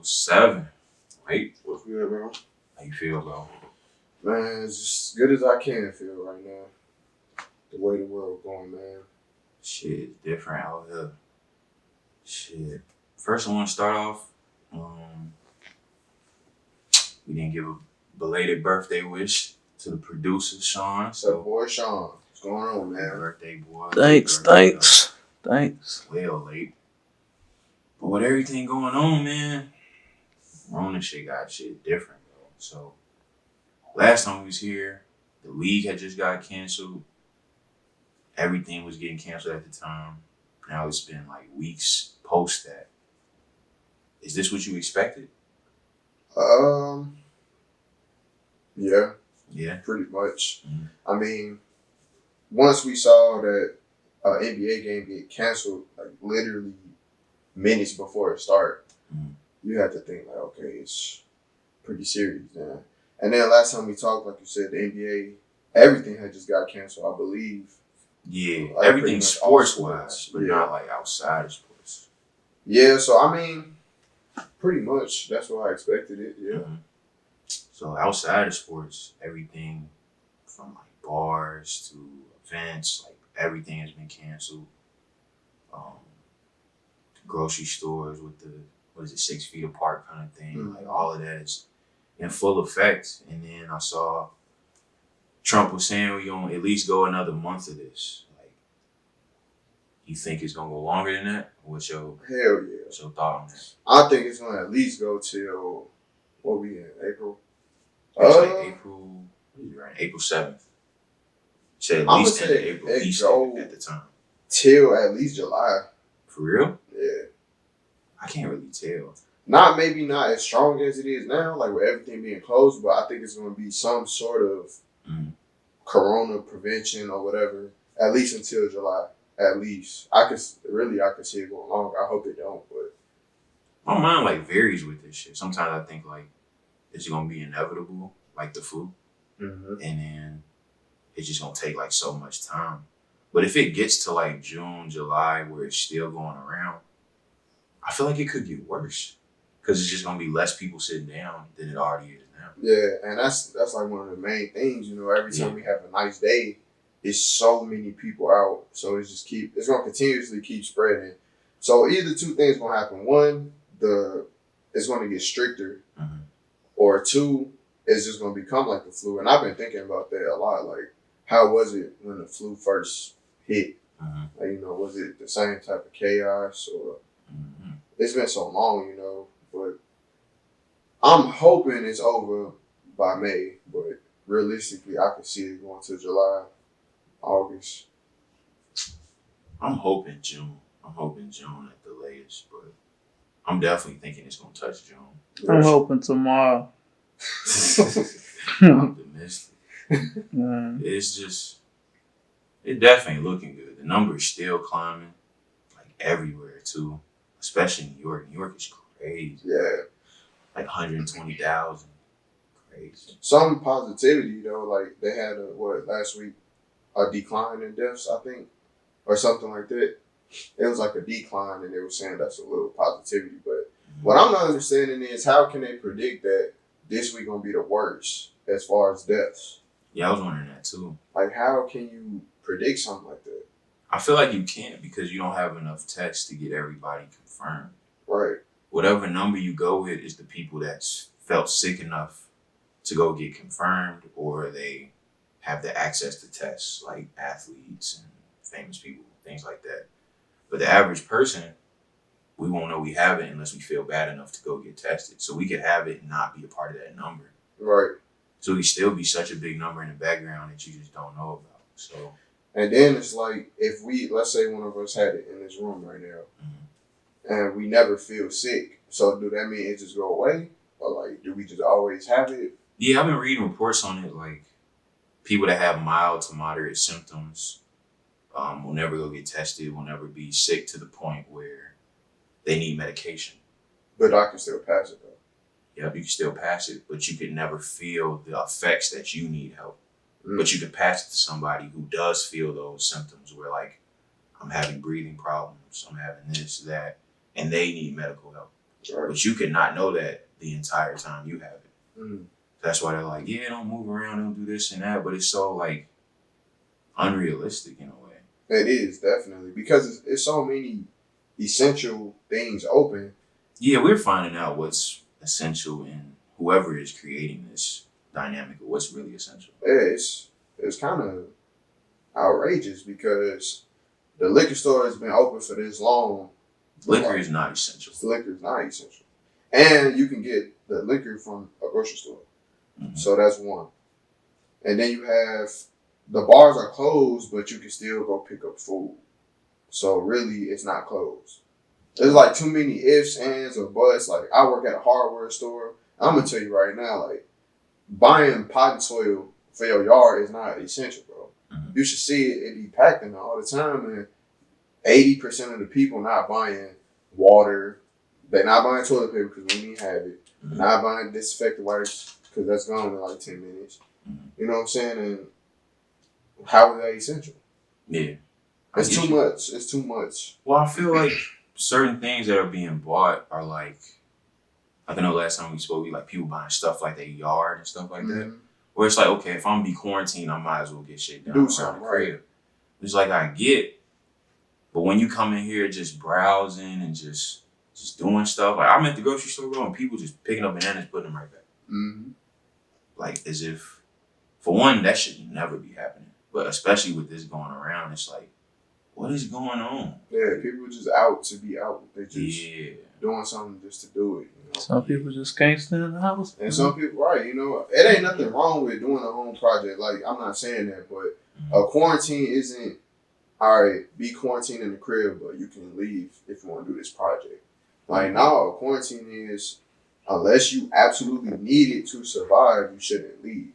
7. Wait, What's good, bro? how you feel, bro? Man, it's just as good as I can feel right now. The way the world going, man. Shit, it's different out here. Shit. First, I want to start off. We didn't give a belated birthday wish to the producer, Sean. So, boy, Sean, what's going on, happy man? birthday, boy. Thanks. Well late. But with everything going on, man, Rona shit got shit different, bro. So, last time we was here, the league had just got canceled. Everything was getting canceled at the time. Now it's been like weeks post that. Is this what you expected? Yeah, Yeah. pretty much. Mhm. I mean, once we saw that NBA game get canceled, like literally minutes before it started, you had to think like, okay, it's pretty serious now. And then last time we talked, like you said, the NBA, everything had just got canceled, I believe. Yeah, Like, everything pretty much all sports-wise, but yeah. not like outside of sports. Yeah, so I mean, pretty much that's what I expected it. Yeah. Mhm. So outside of sports, everything from like bars to events, like everything has been canceled. Grocery stores with the 6 feet apart kind of thing, Mhm. like all of that is in full effect. And then I saw Trump was saying we're gonna at least go another month of this. Like, you think it's gonna go longer than that? What's your Hell yeah. thought on that? I think it's gonna at least go till what we in April. It's like April. What is it, right? April 7th. Said at I'ma least say end of April. it He said go- at the time. Till at least July. For real? Yeah. I can't really tell. Maybe not as strong as it is now, like with everything being closed, but I think it's gonna be some sort of corona prevention or whatever, at least until July. At least. I could see it going longer. I hope it don't, but My mind like varies with this shit. Sometimes I think like it's gonna be inevitable, like the flu, and then it's just gonna take like so much time. But if it gets to like June, July, where it's still going around, I feel like it could get worse because it's just gonna be less people sitting down than it already is now. yeah, and that's like one of the main things, every time we have a nice day, it's so many people out. So it's gonna continuously keep spreading. So either two things gonna happen. One, it's gonna get stricter, or two, it's just gonna become like the flu. And I've been thinking about that a lot. Like, how was it when the flu first hit? Like, was it the same type of chaos, or it's been so long, but I'm hoping it's over by May, but realistically, I could see it going to July, August. I'm hoping June. at the latest, but I'm definitely thinking it's gonna touch June. I'm hoping tomorrow. Optimistic. Mm. It's definitely looking good. The numbers still climbing, like everywhere too, especially New York. New York is crazy. Yeah. Like 120,000. Crazy. Some positivity though, like they had last week, a decline in deaths, I think, or something like that. It was like a decline, and they were saying that's a little positivity. But what I'm not understanding is how can they predict that this week gonna be the worst as far as deaths? Yeah, I was wondering that too. Like, how can you predict something like that? I feel like you can't because you don't have enough tests to get everybody confirmed. Right. Whatever number you go with is the people that's felt sick enough to go get confirmed, or they have the access to tests, like athletes and famous people, things like that. But the average person, we won't know we have it unless we feel bad enough to go get tested. So we could have it and not be a part of that number. Right. So it could still be such a big number in the background that you just don't know about. So. And then it's like, let's say one of us had it in this room right now, and we never feel sick. So do that mean it just go away? Or like, do we just always have it? Yeah, I've been reading reports on it, like people that have mild to moderate symptoms will never go get tested, will never be sick to the point where they need medication. But I can still pass it though. Yep, you can still pass it, but you can never feel the effects that you need help. But you can pass it to somebody who does feel those symptoms where like, I'm having breathing problems, I'm having this, that, and they need medical help. Right. But you could not know that the entire time you have it. Mm. That's why they're like, yeah, don't move around, don't do this and that. But it's so like unrealistic in a way. It is, definitely, because it's so many essential things open. Yeah, we're finding out what's essential in whoever is creating this dynamic of what's really essential. Yeah, it's kind of outrageous because the liquor store has been open for this long. Liquor is not essential. Liquor is not essential. And you can get the liquor from a grocery store. Mm-hmm. So that's one. And then you have the bars are closed, but you can still go pick up food. So really, it's not closed. There's like too many ifs, ands, or buts. Like, I work at a hardware store. I'm going to tell you right now, like, buying potting soil for your yard is not essential, bro. Mm-hmm. You should see it be packed in there all the time. And 80% of the people not buying water. They're not buying toilet paper because we need to have it. Mm-hmm. Not buying disinfectant wipes because that's gone in like 10 minutes. Mm-hmm. You know what I'm saying? And how is that essential? Yeah. It's too much. It's too much. Well, I feel like certain things that are being bought are like I know last time we spoke, like people buying stuff like their yard and stuff like that. Where it's like, okay, if I'm gonna be quarantined, I might as well get shit done. Do something, right? It's like I get, but when you come in here just browsing and just doing stuff, like I'm at the grocery store, bro, and people just picking up bananas, putting them right back. Mm-hmm. Like as if, for one, that should never be happening. But especially with this going around, it's like, what is going on? Yeah, people just out to be out. They just doing something just to do it. You know? Some people just can't stay in the house. And some people, right, you know, it ain't nothing wrong with doing a home project. Like, I'm not saying that, but a quarantine isn't, all right, be quarantined in the crib, but you can leave if you want to do this project. Like, no, quarantine is, unless you absolutely need it to survive, you shouldn't leave.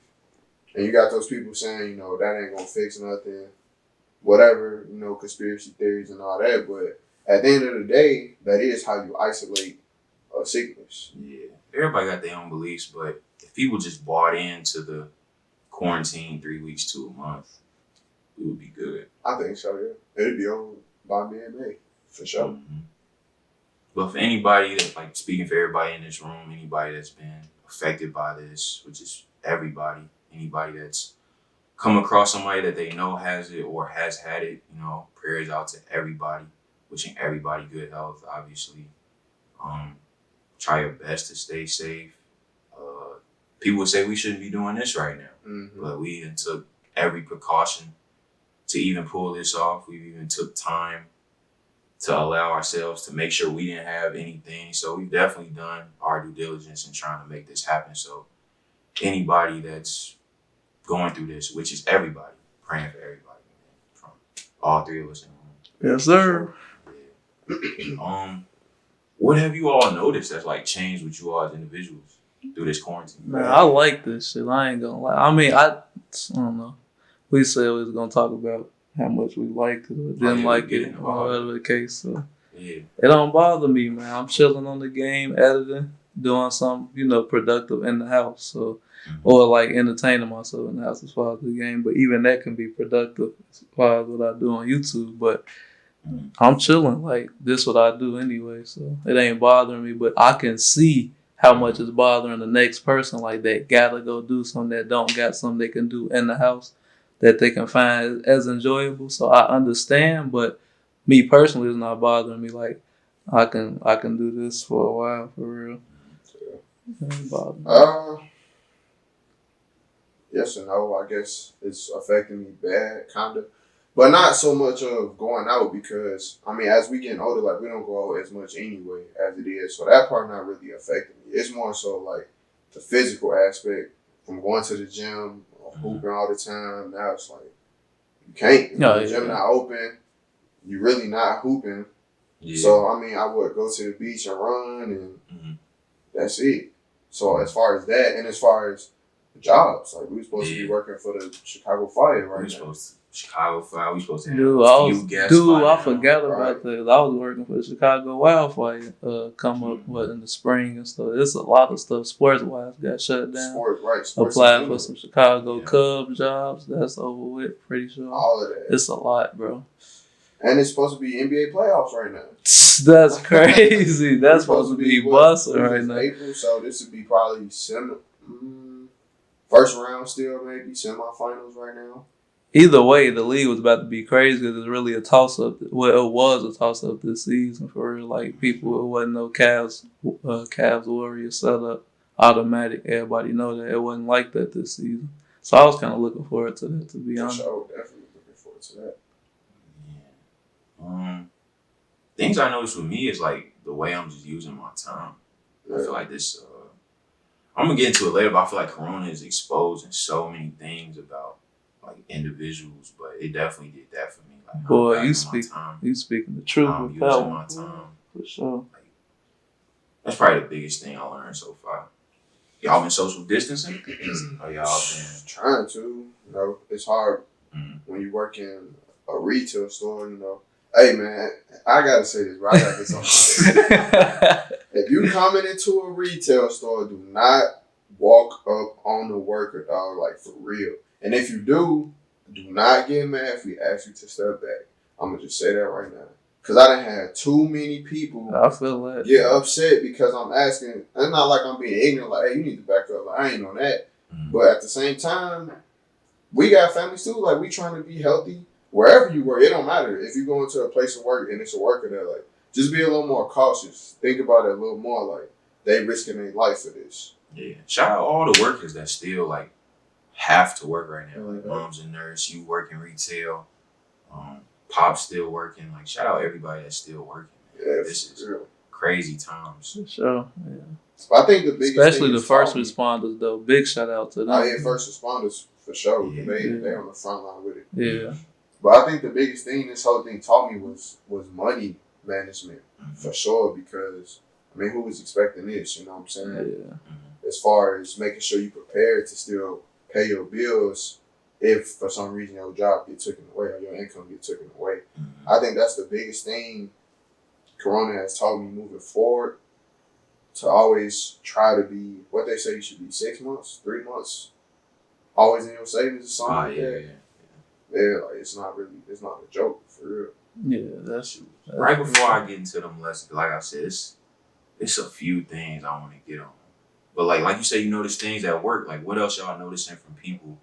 And you got those people saying, you know, that ain't going to fix nothing, whatever, you know, conspiracy theories and all that. But at the end of the day, that is how you isolate a sickness. Yeah. Everybody got their own beliefs, but if people just bought into the quarantine 3 weeks to a month, it would be good. I think so, yeah. It'd be over by mid-May, for sure. Mm-hmm. But for anybody that, like, speaking for everybody in this room, anybody that's been affected by this, which is everybody, anybody that's come across somebody that they know has it or has had it, you know, prayers out to everybody, wishing everybody good health, obviously. Try your best to stay safe. People would say we shouldn't be doing this right now, but we even took every precaution to even pull this off. We even took time to allow ourselves to make sure we didn't have anything. So we've definitely done our due diligence in trying to make this happen. So anybody that's going through this, which is everybody, praying for everybody, man, from all three of us in the room. Yes, sir. Yeah. What have you all noticed that's like changed with you all as individuals through this quarantine? Man, I like this shit. I ain't gonna lie. I mean, I don't know. We said we was gonna talk about how much we liked it or didn't like it, or whatever the case. So it don't bother me, man. I'm chilling on the game, editing, doing something, you know, productive in the house. So, or like entertaining myself in the house as far as the game. But even that can be productive as far as what I do on YouTube. But I'm chilling. Like, this what I do anyway. So it ain't bothering me. But I can see how much it's bothering the next person. Like, that gotta go do something that don't got something they can do in the house that they can find as enjoyable. So I understand, but me personally, it's not bothering me. Like, I can do this for a while, for real. It ain't bothering me. Yes and no. I guess it's affecting me bad, kind of. But not so much of going out because, I mean, as we getting older, like, we don't go out as much anyway as it is. So that part not really affecting me. It's more so, like, the physical aspect from going to the gym, hooping all the time. Now it's like, you can't. The gym not open. You really not hooping. Yeah. So, I mean, I would go to the beach and run, and that's it. So, as far as that, and as far as the jobs, like, we were supposed to be working for the Chicago Fire right now. Chicago Fire, we supposed to have I forgot about that. I was working for the Chicago Wildfire come up in the spring and stuff. It's a lot of stuff sports-wise got shut down. Sports applied for some Chicago Cubs jobs. That's over with, pretty sure. All of that. It's a lot, bro. And it's supposed to be NBA playoffs right now. That's crazy. That's supposed to be busting right now. April, so this would be probably first round still, maybe semifinals right now. Either way, the league was about to be crazy because it's really a toss-up. Well, it was a toss-up this season for real. Like, people, it wasn't no Cavs Warriors setup automatic. Everybody know that. It wasn't like that this season. So I was kind of looking forward to that, to be honest. Sure, definitely looking forward to that. Yeah. Things I noticed with me is, like, the way I'm just using my time. Yeah. I feel like this, I'm going to get into it later, but I feel like Corona is exposing so many things about, like, individuals, but it definitely did that for me. Like, boy, you speaking the truth I'm with using that my time. For sure. Like, that's probably the biggest thing I learned so far. Y'all been social distancing? Or y'all been trying to? You know, it's hard when you work in a retail store. You know, hey man, I gotta say this, bro. I gotta get something. If you coming into a retail store, do not walk up on the worker, dog. Like, for real. And if you do not get mad if we ask you to step back. I'm gonna just say that right now. Cause I done had too many people get upset because I'm asking. It's not like I'm being ignorant, like, hey, you need to back up. Like, I ain't on that. But at the same time, we got families too. Like, we trying to be healthy wherever you work. It don't matter if you go into a place of work and it's a worker there. Like, just be a little more cautious. Think about it a little more. Like, they risking their life for this. Yeah. Shout out all the workers that still, like, have to work right now. Like, mom's a nurse, you work in retail, Pop's still working. Like, shout out everybody that's still working. Yeah, this is crazy times. For sure. Yeah. So I think the biggest especially the first responders though. Big shout out to them. Oh yeah, first responders for sure. Yeah. They on the front line with it. Yeah. But I think the biggest thing this whole thing taught me was money management for sure, because I mean, who was expecting this? You know what I'm saying? Yeah. As far as making sure you prepared to still pay your bills if for some reason your job get taken away or your income get taken away. I think that's the biggest thing Corona has taught me moving forward, to always try to be what they say you should be 6 months, 3 months, always in your savings or something like that. Yeah, like it's not a joke for real. Yeah, that's right before I get into them lessons. Like I said, it's a few things I want to get on. But like you said, you notice things at work. Like, what else y'all noticing from people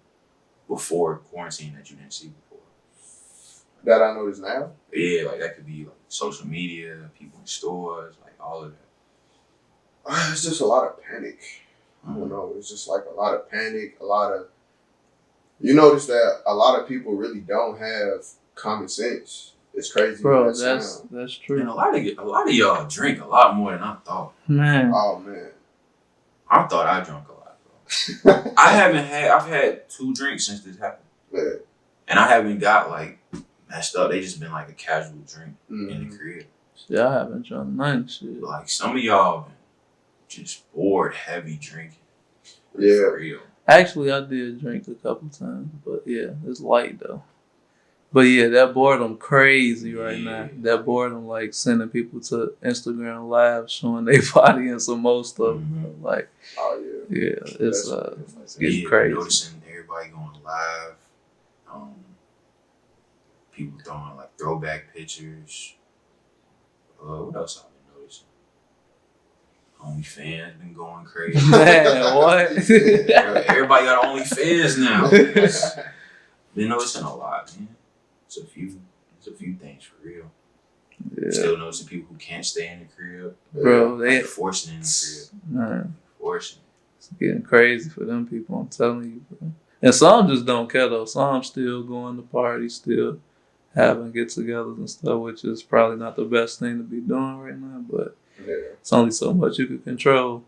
before quarantine that you didn't see before? That I notice now? Yeah, like that could be like social media, people in stores, like all of that. It's just a lot of panic. I don't know. It's just like a lot of panic, you notice that a lot of people really don't have common sense. It's crazy. Bro, that's true. And a lot of y'all drink a lot more than I thought. Man. Oh man. I thought I drank a lot, bro. I've had 2 drinks since this happened. Yeah. And I haven't got like messed up. They just been like a casual drink in the crib. Yeah, I haven't drunk none shit. But like some of y'all been just bored heavy drinking. Yeah. For real. Actually, I did drink a couple times, but yeah, it's light though. But yeah, that boredom crazy right now. That boredom, like sending people to Instagram Live showing their body and some more stuff. Like, oh yeah, it's getting crazy. Noticing everybody going live. People throwing like throwback pictures. What else I've been noticing? OnlyFans been going crazy. Man, what? Everybody got OnlyFans now. Been noticing a lot, man. It's a few things for real. Yeah. Still noticing people who can't stay in the crib. Bro, they forcing in the crib. Man. Forcing. It's getting crazy for them people, I'm telling you, bro. And some just don't care though. Some still going to parties, still having get-togethers and stuff, which is probably not the best thing to be doing right now, but it's only so much you can control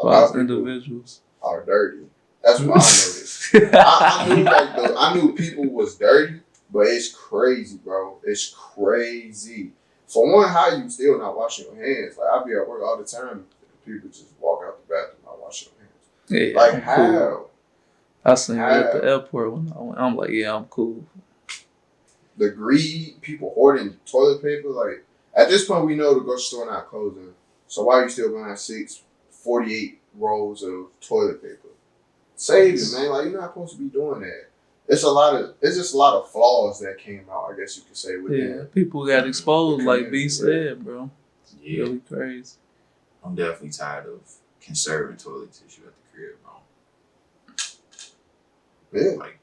as individuals. Are dirty. That's what I noticed. I knew people was dirty, but it's crazy, bro. It's crazy. For one, how you still not washing your hands? Like, I be at work all the time, and people just walk out the bathroom not washing their hands. Yeah, like, I'm how? Cool. I seen it at the airport when I went. I'm like, yeah, I'm cool. The greed, people hoarding toilet paper. Like, at this point, we know the grocery store not closing. So why are you still buying 48 rolls of toilet paper? Save it, man. Like, you're not supposed to be doing that. it's just a lot of flaws that came out, I guess you could say, within. People got exposed, like B Yeah. said, bro. Yeah. Really crazy. I'm definitely tired of conserving toilet tissue at the crib, bro. Yeah. Like,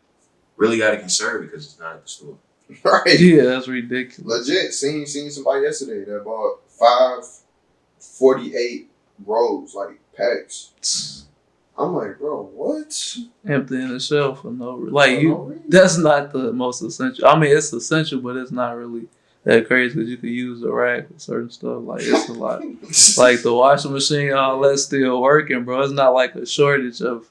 really got to conserve it because it's not at the store. Right. Yeah, that's ridiculous. Legit, seen somebody yesterday that bought 548 rolls, like packs. I'm like, bro, what? Emptying the shelf for no reason. Like, For no reason. that's not the most essential. I mean, it's essential, but it's not really that crazy because you can use a rack for certain stuff. Like, it's a lot. Like, the washing machine, all that's still working, bro. It's not like a shortage of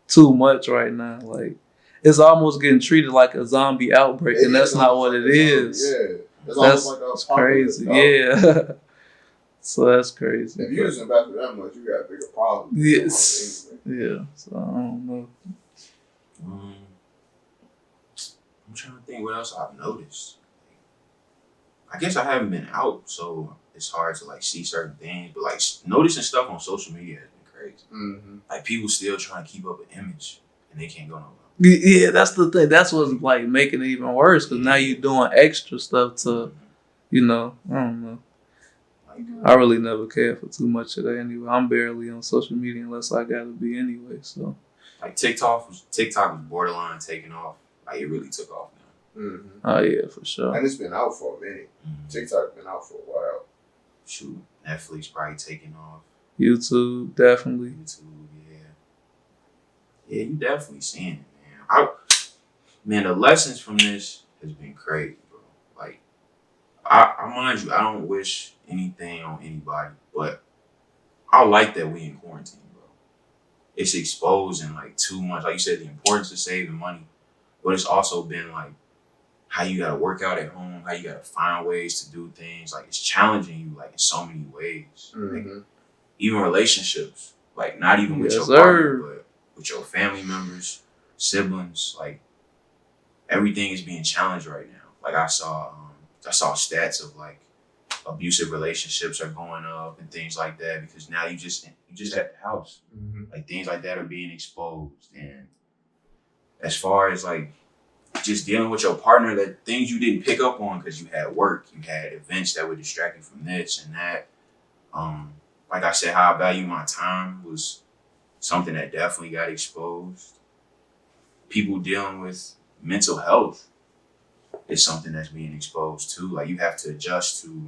too much right now. Like, it's almost getting treated like a zombie outbreak, and that's not what it is. Yeah. It's That's almost like crazy. Yeah. So that's crazy. If you're using bathroom that much, you got a bigger problem. Yes. Yeah. So I don't know. I'm trying to think what else I've noticed. I guess I haven't been out, so it's hard to like see certain things. But like noticing stuff on social media has been crazy. Mm-hmm. Like people still trying to keep up an image, and they can't go nowhere. Yeah, that's the thing. That's what's like making it even worse because now you're doing extra stuff to, I don't know. I really never cared for too much of that anyway. I'm barely on social media unless I gotta be anyway. So Like TikTok was borderline taking off. Like it really took off now. Mm-hmm. Oh yeah, for sure. And it's been out for a minute. TikTok's been out for a while. Shoot, Netflix probably taking off. YouTube definitely. YouTube, yeah, you definitely seeing it, man. The lessons from this has been crazy, bro. Like, I mind you, I don't wish anything on anybody, but I like that we in quarantine, bro. It's exposing like too much, like you said, the importance of saving money, but it's also been like how you gotta work out at home, how you gotta find ways to do things. Like it's challenging you like in so many ways. Mm-hmm. Like, even relationships, like not even with Yes, your partner, sir. but with your family members, siblings, like everything is being challenged right now. Like I saw stats of like abusive relationships are going up and things like that because now you just at the house. Mm-hmm. Like things like that are being exposed. And as far as like just dealing with your partner, that things you didn't pick up on because you had work, you had events that would distract you from this and that. Like I said, how I value my time was something that definitely got exposed. People dealing with mental health is something that's being exposed too. Like you have to adjust to,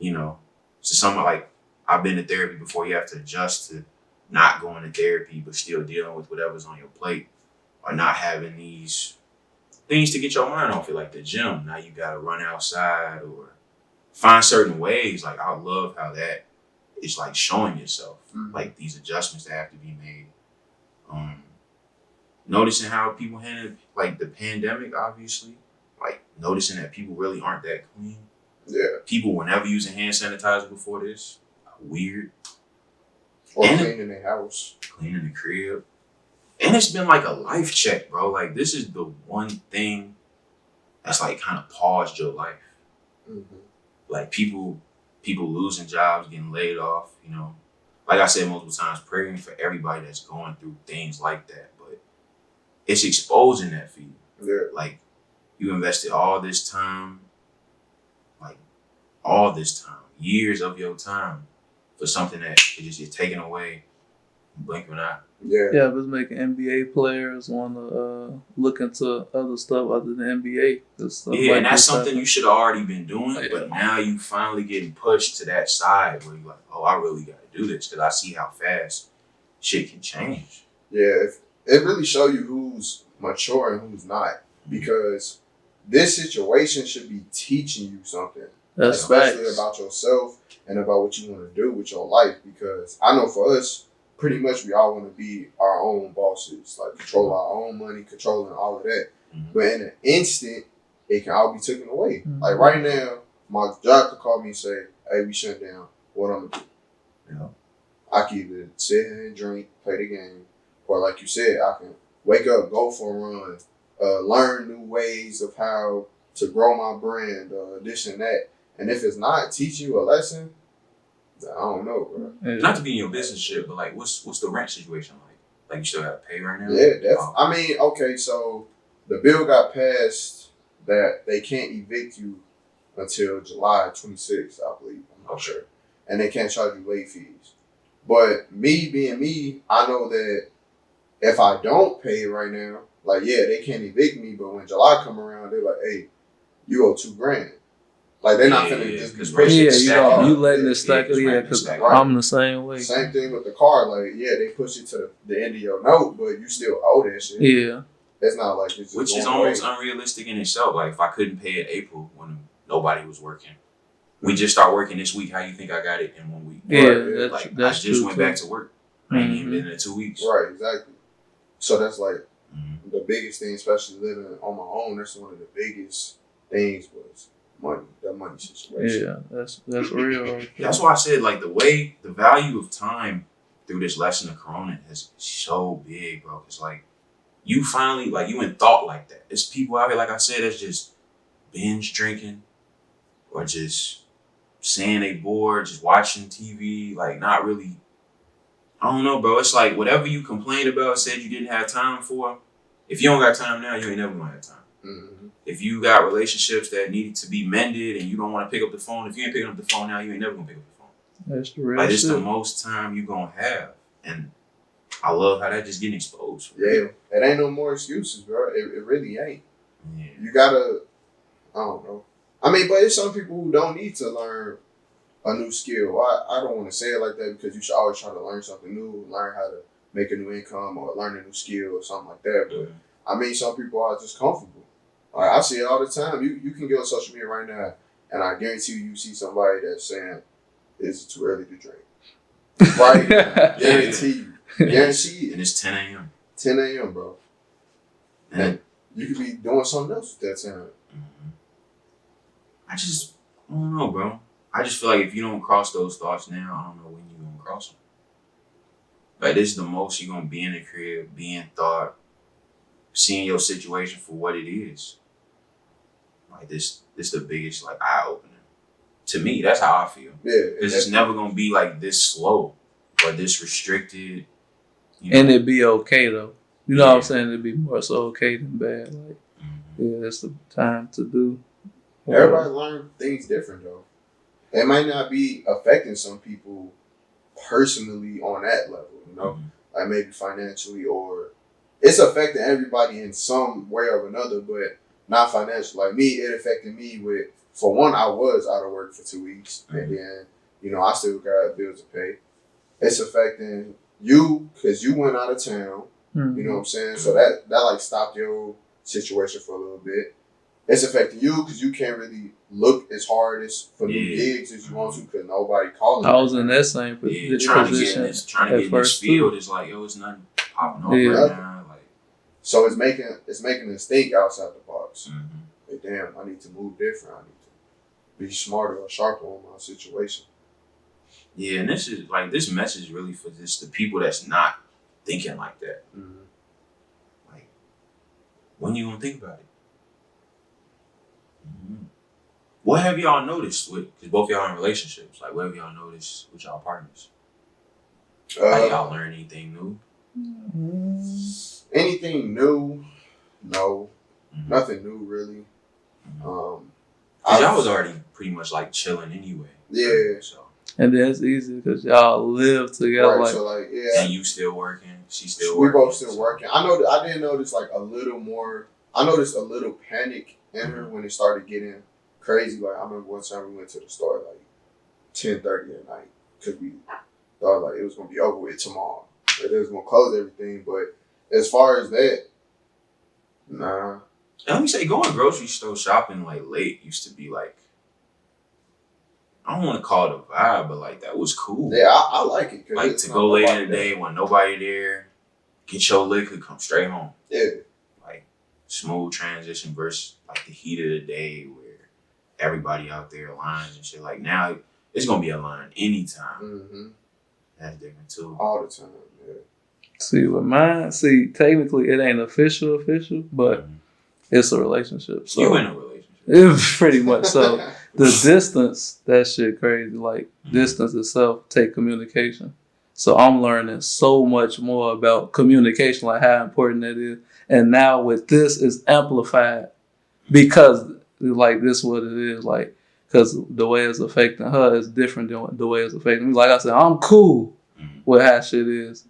to something like I've been to therapy before. You have to adjust to not going to therapy, but still dealing with whatever's on your plate or not having these things to get your mind off it, like the gym. Now you got to run outside or find certain ways. Like I love how that is like showing yourself, like these adjustments that have to be made. Noticing how people handle like the pandemic, obviously, like noticing that people really aren't that clean. Yeah. People were never using hand sanitizer before this. Weird. Or And cleaning their house. Cleaning the crib. And it's been like a life check, bro. Like this is the one thing that's like kind of paused your life. Mm-hmm. Like people losing jobs, getting laid off, Like I said multiple times, praying for everybody that's going through things like that. But it's exposing that for you. Yeah. Like you invested all this time, years of your time for something that it just is taken away in blink of an eye. Yeah. Yeah, but it's making NBA players want to look into other stuff other than NBA. Yeah, and that's something you should have already been doing, but now you finally getting pushed to that side where you're like, oh, I really got to do this because I see how fast shit can change. Yeah, it really show you who's mature and who's not, because this situation should be teaching you something, especially about yourself and about what you want to do with your life. Because I know for us, pretty much we all want to be our own bosses, like control our own money, controlling all of that. Mm-hmm. But in an instant, it can all be taken away. Mm-hmm. Like right now, my job could call me and say, hey, we shut down. What I'm going to do? Yeah. I can either sit here and drink, play the game, or like you said, I can wake up, go for a run, learn new ways of how to grow my brand, this and that. And if it's not teaching you a lesson, I don't know, bro. Not to be in your business shit, but like, what's the rent situation like? Like, you still got to pay right now? Yeah, definitely. I mean, okay, so the bill got passed that they can't evict you until July 26th, I believe. I'm not sure. And they can't charge you late fees. But me being me, I know that if I don't pay it right now, like, yeah, they can't evict me, but when July come around, they're like, hey, you owe $2,000. Like, they're not finna just be you letting it stack it, because I'm the same way. Same thing with the car, like, yeah, they push it to the end of your note, but you still owe that shit. Yeah. It's not like it's just which is almost unrealistic in itself. Like, if I couldn't pay it April when nobody was working, we just start working this week. How you think I got it in 1 week? Yeah, I just went back to work. I ain't even been in 2 weeks. Right, exactly. So that's like the biggest thing, especially living on my own. That's one of the biggest things was money, that money situation. Yeah, that's real. That's why I said, like, the value of time through this lesson of Corona is so big, bro. It's like, you finally, like, you in thought like that. There's people out here, like I said, that's just binge drinking or just saying they bored, just watching TV, like, not really. I don't know, bro. It's like whatever you complained about, said you didn't have time for, if you don't got time now, you ain't never gonna have time. Mm-hmm. If you got relationships that needed to be mended and you don't want to pick up the phone, if you ain't picking up the phone now, you ain't never gonna pick up the phone. That's the real Like, it's shit. the most time you gonna have. And I love how that just getting exposed. Yeah, it ain't no more excuses, bro. It really ain't. Yeah. You gotta, I don't know. I mean, but it's some people who don't need to learn a new skill. I don't want to say it like that because you should always try to learn something new, learn how to make a new income or learn a new skill or something like that. But I mean, some people are just comfortable. Like, I see it all the time. You can get on social media right now, and I guarantee you see somebody that's saying, "It's too early to drink." Right? Guarantee you. Guarantee it. And it's 10 a.m. 10 a.m., bro. And you could be doing something else at that time. Mm-hmm. I don't know, bro. I just feel like if you don't cross those thoughts now, I don't know when you're going to cross them. Like, this is the most you're going to be in the crib, be in thought, seeing your situation for what it is. Like, this the biggest, like, eye-opener. To me, that's how I feel. Yeah. Because it's never going to be, like, this slow or this restricted. You know? And it'd be okay, though. You know what I'm saying? It'd be more so okay than bad. Like, yeah, that's the time to do. Everybody learn things different, though. It might not be affecting some people personally on that level, you know? Like, maybe financially, or it's affecting everybody in some way or another, but not financially. Like me, it affected me with, for one, I was out of work for 2 weeks, and then, you know, I still got bills to pay. It's affecting you because you went out of town, you know what I'm saying? So that like stopped your situation for a little bit. It's affecting you because you can't really look as hard as for new gigs as you want to because nobody calling. I was in that same position. Trying to get in this field is like, yo, it's nothing popping off right now. Like, so it's making us think outside the box. Like, damn, I need to move different. I need to be smarter or sharper on my situation. Yeah, and this is like, this message really for just the people that's not thinking like that. Like, when you gonna think about it? What have y'all noticed with, because both y'all in relationships, like, what have y'all noticed with y'all partners? Like, y'all learn anything new? Anything new? No. Nothing new, really. Because y'all was already pretty much, like, chilling anyway. Yeah. So. And that's easy because y'all live together. Right, so, like, yeah. And you still working, she still working. We both still working. I did notice, like, a little more, I noticed a little panic in her when it started getting crazy. Like, I remember one time we went to the store like 10:30 at night because we thought like it was gonna be over with tomorrow. That it was gonna close everything. But as far as that, nah. And let me say, going grocery store shopping like late used to be like, I don't want to call it a vibe, but like that was cool. Yeah, I like it. Like to go late in the day when nobody there, get your liquor, come straight home. Yeah. Like smooth transition versus like the heat of the day where everybody out there lines and shit. Like now, it's gonna be a line anytime. That's different too. All the time. Yeah. See, with mine, technically it ain't official, but it's a relationship. So you in a relationship. It's pretty much so. The distance, that shit crazy. Like distance itself take communication. So I'm learning so much more about communication, like how important that is. And now with this, it's amplified because like this is what it is. Like, because the way it's affecting her is different than the way it's affecting me. Like I said, I'm cool with how shit is.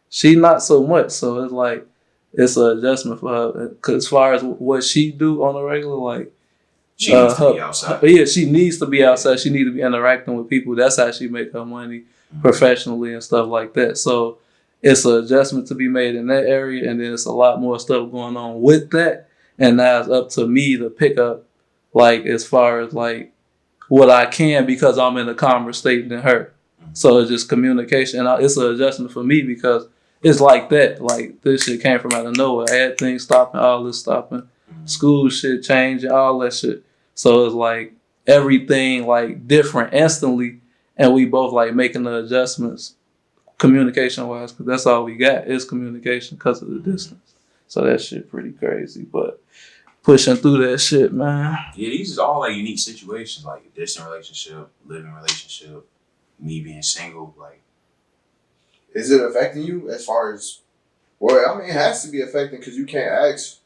She not so much. So it's like, it's an adjustment for her. Because as far as what she do on a regular, like, she needs to be outside. She needs to be outside. She needs to be interacting with people. That's how she make her money professionally and stuff like that. So it's an adjustment to be made in that area, and then it's a lot more stuff going on with that. And now it's up to me to pick up, like, as far as like what I can, because I'm in a calmer state than her. So it's just communication. And it's an adjustment for me because it's like that. Like, this shit came from out of nowhere. Everything stopping, all this stopping, school shit changing, all that shit. So it's like everything like different instantly, and we both like making the adjustments communication wise, because that's all we got is communication because of the distance. So that shit pretty crazy, but pushing through that shit, man. Yeah, these is all like unique situations, like a distant relationship, living relationship, me being single. Like, is it affecting you as far as? Well, I mean, it has to be affecting because you can't ask,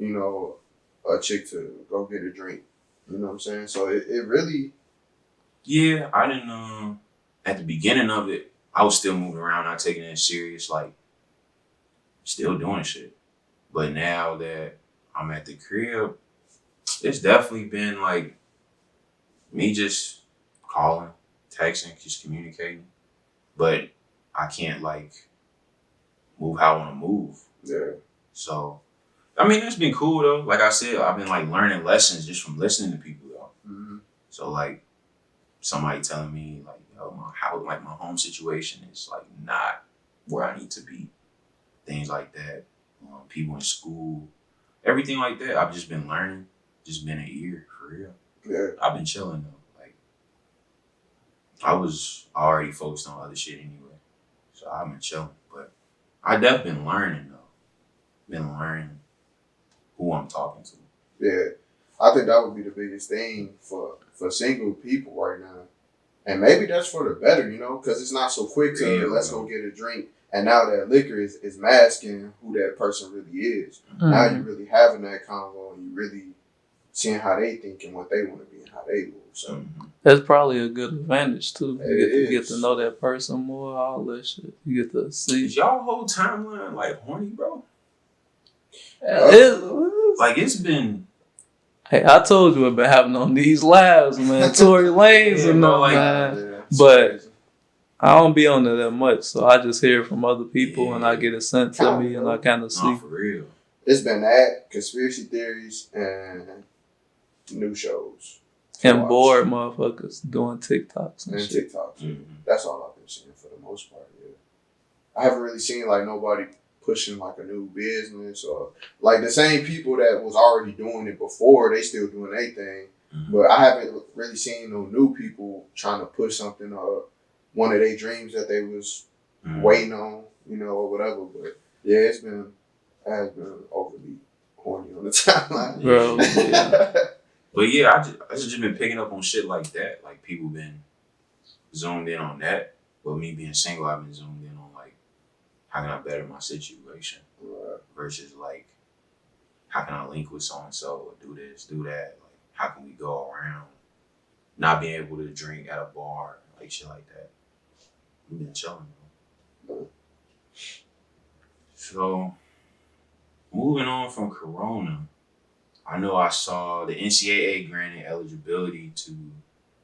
a chick to go get a drink. You know what I'm saying? So it really. Yeah, I didn't. At the beginning of it, I was still moving around, not taking it serious, like still doing shit. But now that I'm at the crib, it's definitely been like me just calling, texting, just communicating. But I can't like move how I want to move. Yeah. So, I mean, it's been cool though. Like I said, I've been like learning lessons just from listening to people though. So like somebody telling me like, yo, my home situation is like not where I need to be. Things like that. People in school, everything like that. I've just been learning. Just been an ear for real. Yeah. I've been chilling though. Like, I was already focused on other shit anyway, so I've been chilling. But I definitely been learning though. Been learning who I'm talking to. Yeah, I think that would be the biggest thing for single people right now, and maybe that's for the better, because it's not so quick to let's go get a drink. And now that liquor is masking who that person really is. Now you're really having that convo and you really seeing how they think and what they want to be and how they move. So that's probably a good advantage too. You get get to know that person more, all that shit. You get to see. Is y'all whole timeline like horny, bro? Like it's been. Hey, I told you about having on these lives, man. Tory Lanez and all, man. But I don't be on it that much, so I just hear it from other people and I get it sent to me and I kind of see. No, for real. It's been that, conspiracy theories, and new shows. And bored motherfuckers doing TikToks and shit. TikToks. That's all I've been seeing for the most part, yeah. I haven't really seen like nobody pushing like a new business or like the same people that was already doing it before, they still doing their thing. But I haven't really seen no new people trying to push something or one of their dreams that they was waiting on, or whatever. But yeah, it has been overly corny on the timeline. Bro, yeah. But yeah, I just been picking up on shit like that. Like people been zoomed in on that. But me being single, I've been zoomed in on like how can I better my situation versus like how can I link with so and so or do this, do that. Like how can we go around not being able to drink at a bar, like shit like that. We've been chilling though. So moving on from Corona, I know I saw the NCAA granted eligibility to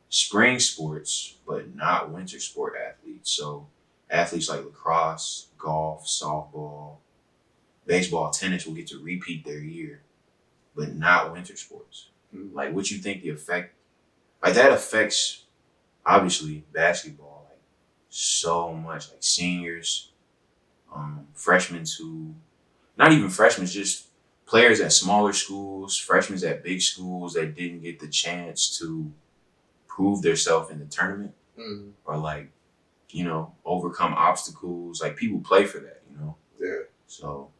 spring sports, but not winter sport athletes. So athletes like lacrosse, golf, softball, baseball, tennis will get to repeat their year, but not winter sports. Like, what you think the effect, like that affects, obviously, basketball, like so much, like seniors, freshmen who, not even freshmen, just players at smaller schools, freshmen at big schools that didn't get the chance to prove themselves in the tournament or like, overcome obstacles. Like people play for that, Yeah. So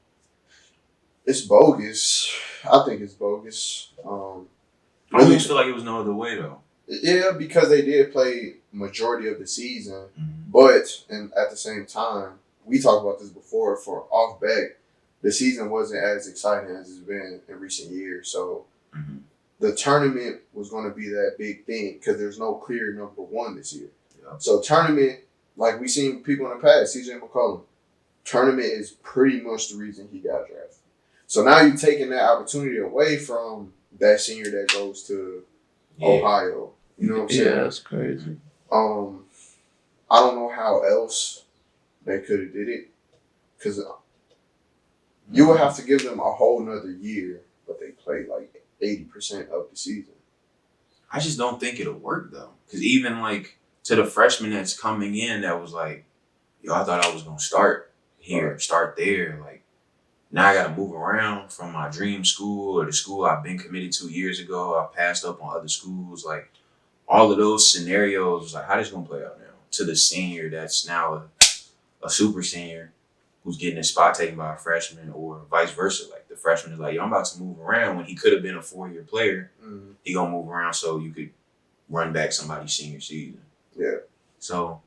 it's bogus. I think it's bogus. I always feel like it was no other way though. Yeah, because they did play majority of the season, Mm-hmm. but and at the same time, we talked about this before. For off back, the season wasn't as exciting as it's been in recent years. So Mm-hmm. the tournament was going to be that big thing because there's no clear number one this year. Yep. So tournament, like we seen people in the past, CJ McCollum, tournament is pretty much the reason he got drafted. So now you're taking that opportunity away from that senior that goes to Ohio. You know what I'm saying? Yeah, that's crazy. I don't know how else they could have did it because you would have to give them a whole nother year, but they played like 80% of the season. I just don't think it'll work though, because even like to the freshman that's coming in, that was like, yo, I thought I was gonna start here, Right. start there. Like now I gotta move around from my dream school or the school I've been committed to years ago. I passed up on other schools. Like all of those scenarios, like how this gonna play out now? To the senior that's now a super senior who's getting his spot taken by a freshman, or vice versa. Like the freshman is like, yo, I'm about to move around when he could have been a 4-year player. Mm-hmm. He gonna move around so you could run back somebody's senior season. Yeah. So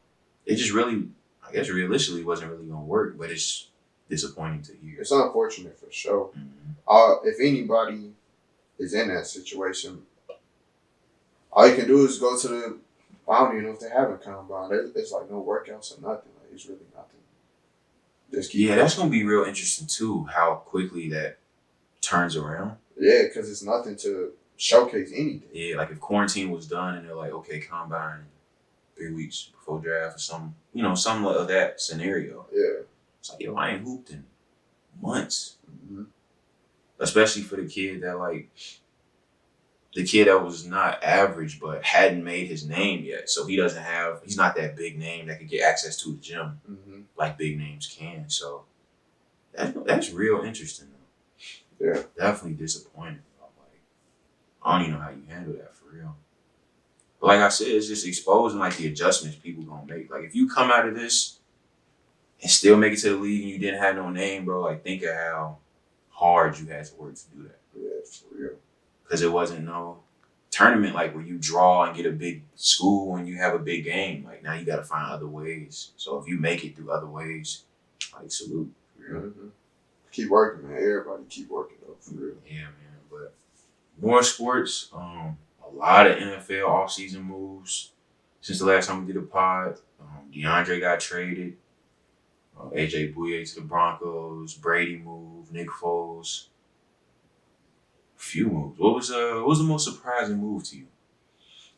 it just really, I guess realistically wasn't really gonna work, but it's disappointing to hear. It's unfortunate for sure. Mm-hmm. If anybody is in that situation, all you can do is go to the. I don't even know if they have a combine. It's like no workouts or nothing. Like it's really nothing. Just keep. Yeah, that's gonna be real interesting too. How quickly that turns around. Yeah, because it's nothing to showcase anything. Yeah, like if quarantine was done and they're like, okay, combine 3 weeks before draft or something, some of that scenario. Yeah. It's like, yo, I ain't hooped in months. Mm-hmm. Especially for the kid that was not average but hadn't made his name yet. So he's not that big name that could get access to the gym like big names can. So that's real interesting though. Yeah. Definitely disappointing. Like, I don't even know how you handle that for real. But like I said, it's just exposing like the adjustments people gonna make. Like if you come out of this and still make it to the league and you didn't have no name, bro, like think of how hard you had to work to do that. Yeah, for real. Because it wasn't no tournament like where you draw and get a big school and you have a big game. Like now you got to find other ways. So if you make it through other ways, like salute. For real. Mm-hmm. Keep working, man. Everybody keep working though, for real. Yeah, man. But more sports. A lot of NFL offseason moves since the last time we did a pod. DeAndre got traded. AJ Bouye to the Broncos. Brady moved. Nick Foles. Few moves. What was the most surprising move to you?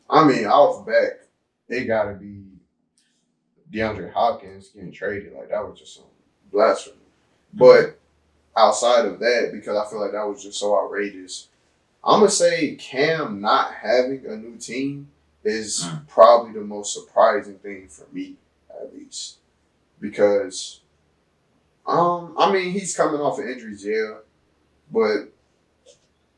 I mean, off back, it gotta be DeAndre Hopkins getting traded. Like that was just some blasphemy. But outside of that, because I feel like that was just so outrageous, I'm gonna say Cam not having a new team is probably the most surprising thing for me, at least, because I mean he's coming off of injuries, yeah, but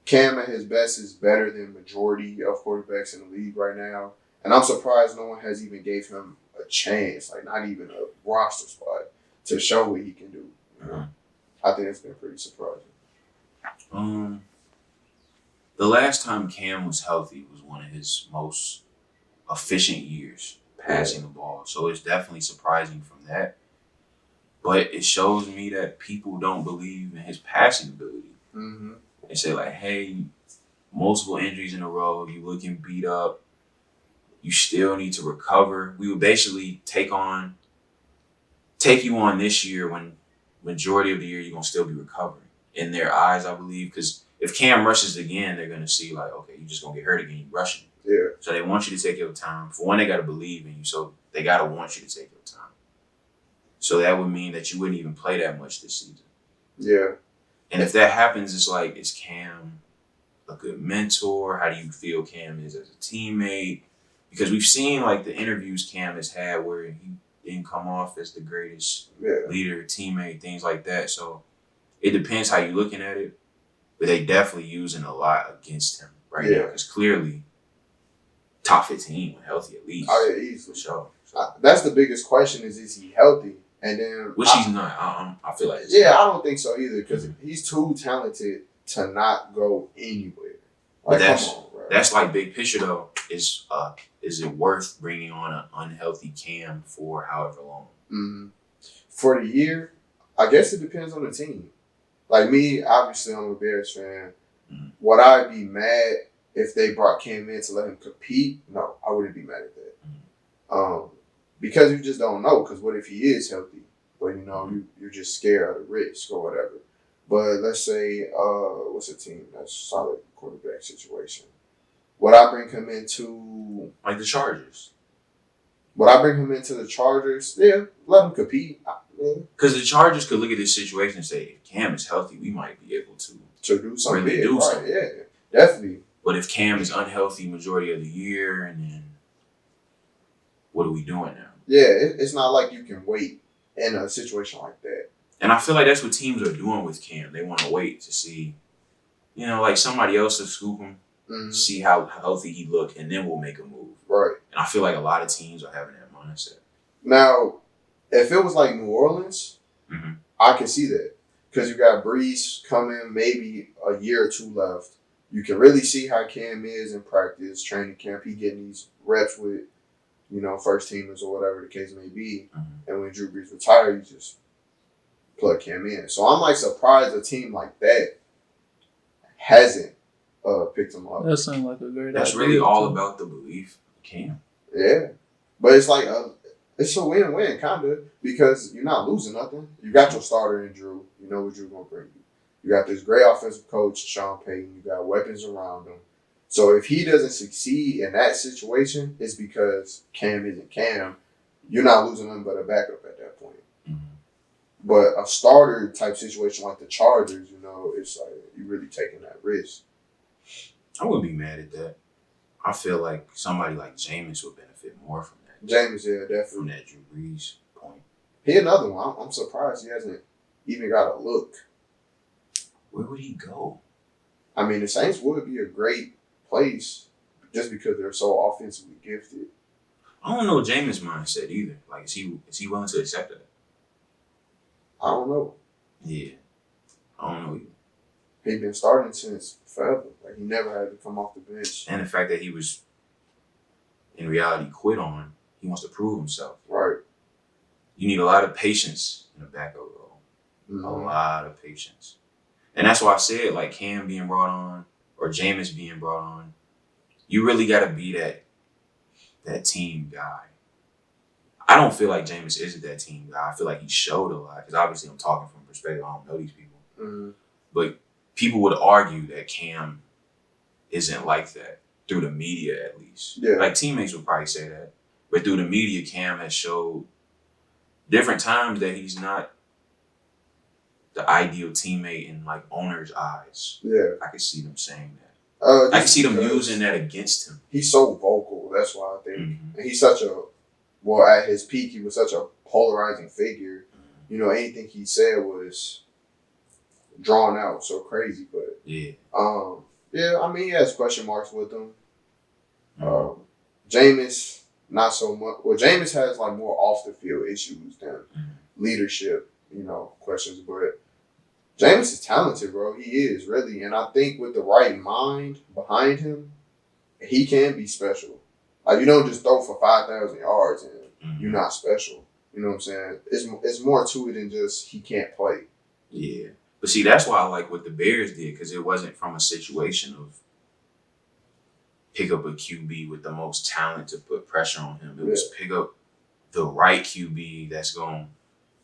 Cam at his best is better than majority of quarterbacks in the league right now. And I'm surprised no one has even gave him a chance, like not even a roster spot, to show what he can do. You know? I think it's been pretty surprising. The last time Cam was healthy was one of his most efficient years passing the ball. So it's definitely surprising from that. But it shows me that people don't believe in his passing ability. Mm-hmm. They say like, hey, multiple injuries in a row, you looking beat up, you still need to recover. We would basically take you on this year when majority of the year you're going to still be recovering. In their eyes, I believe, because if Cam rushes again, they're going to see like, okay, you're just going to get hurt again, you're rushing. Yeah. So they want you to take your time. For one, they got to believe in you, so they got to want you to take your time. So that would mean that you wouldn't even play that much this season. Yeah. And if that happens, it's like, is Cam a good mentor? How do you feel Cam is as a teammate? Because we've seen like the interviews Cam has had where he didn't come off as the greatest leader, teammate, things like that. So it depends how you're looking at it, but they definitely using a lot against him right now. Because clearly, top 15 when healthy at least. Oh yeah, easily. For sure. That's the biggest question: is he healthy? And then which he's not. I feel like. I don't think so either because he's too talented to not go anywhere. Like, But come on, bro. that's like big picture though. is it worth bringing on an unhealthy Cam for however long? Mm-hmm. For the year, I guess it depends on the team. Like me, obviously, I'm a Bears fan. Mm-hmm. Would I be mad if they brought Cam in to let him compete? No, I wouldn't be mad at that. Mm-hmm. Because you just don't know. Because what if he is healthy? But, you know, you're just scared of the risk or whatever. But let's say, what's a team that's solid quarterback situation? Would I bring him into... Like the Chargers. Would I bring him into the Chargers? Yeah, let him compete. Because the Chargers could look at this situation and say, if Cam is healthy, we might be able to do something really big. do Right, something. yeah, definitely. But if Cam is unhealthy majority of the year, and then what are we doing now? Yeah, it's not like you can wait in a situation like that. And I feel like that's what teams are doing with Cam. They want to wait to see, you know, like somebody else to scoop him, see how healthy he look, and then we'll make a move. Right. And I feel like a lot of teams are having that mindset. Now, if it was like New Orleans, I can see that. Because you got Reese coming, maybe a year or two left. You can really see how Cam is in practice, training camp. He getting these reps with, you know, first teamers or whatever the case may be. And when Drew Brees retired, you just plug Cam in. So I'm like surprised a team like that hasn't picked him up. That sounds like a great idea. That's really all about the belief of Cam. Yeah. But it's like it's a win-win, kind of, because you're not losing nothing. You got your starter in Drew. You know what Drew's going to bring you. You got this great offensive coach, Sean Payton. You got weapons around him. So if he doesn't succeed in that situation, it's because Cam isn't Cam. You're not losing nothing but a backup at that point. But a starter type situation like the Chargers, you know, it's like you're really taking that risk. I wouldn't be mad at that. I feel like somebody like Jameis would benefit more from that. Jameis, yeah, definitely. From that Drew Brees point. He another one. I'm surprised he hasn't even got a look. Where would he go? I mean, the Saints would be a great place just because they're so offensively gifted. I don't know Jameis' mindset either. Like, is he willing to accept that? I don't know. Yeah. I don't know either. He's been starting since forever. Like, he never had to come off the bench. And the fact that he was, in reality, quit on, he wants to prove himself. Right. You need a lot of patience in a backup role. A lot of patience. And that's why I said, like, Cam being brought on or Jameis being brought on, you really got to be that team guy. I don't feel like Jameis isn't that team guy. I feel like he showed a lot. Because obviously I'm talking from perspective. I don't know these people. But people would argue that Cam isn't like that. Through the media, at least. Yeah. Like, teammates would probably say that. But through the media, Cam has showed different times that he's not the ideal teammate in, like, owners' eyes. Yeah. I could see them saying that. I can see them using that against him. He's so vocal. That's why I think. And he's such at his peak, he was such a polarizing figure. You know, anything he said was drawn out so crazy. But, yeah, I mean, he has question marks with him. Jameis, not so much. Well, Jameis has, like, more off-the-field issues than leadership, you know, questions. But Jameis is talented, bro. He is, really. And I think with the right mind behind him, he can be special. Like, you don't just throw for 5,000 yards and you're not special. You know what I'm saying? It's more to it than just he can't play. Yeah. But see, that's why I like what the Bears did, because it wasn't from a situation of pick up a QB with the most talent to put pressure on him. It was pick up the right QB that's going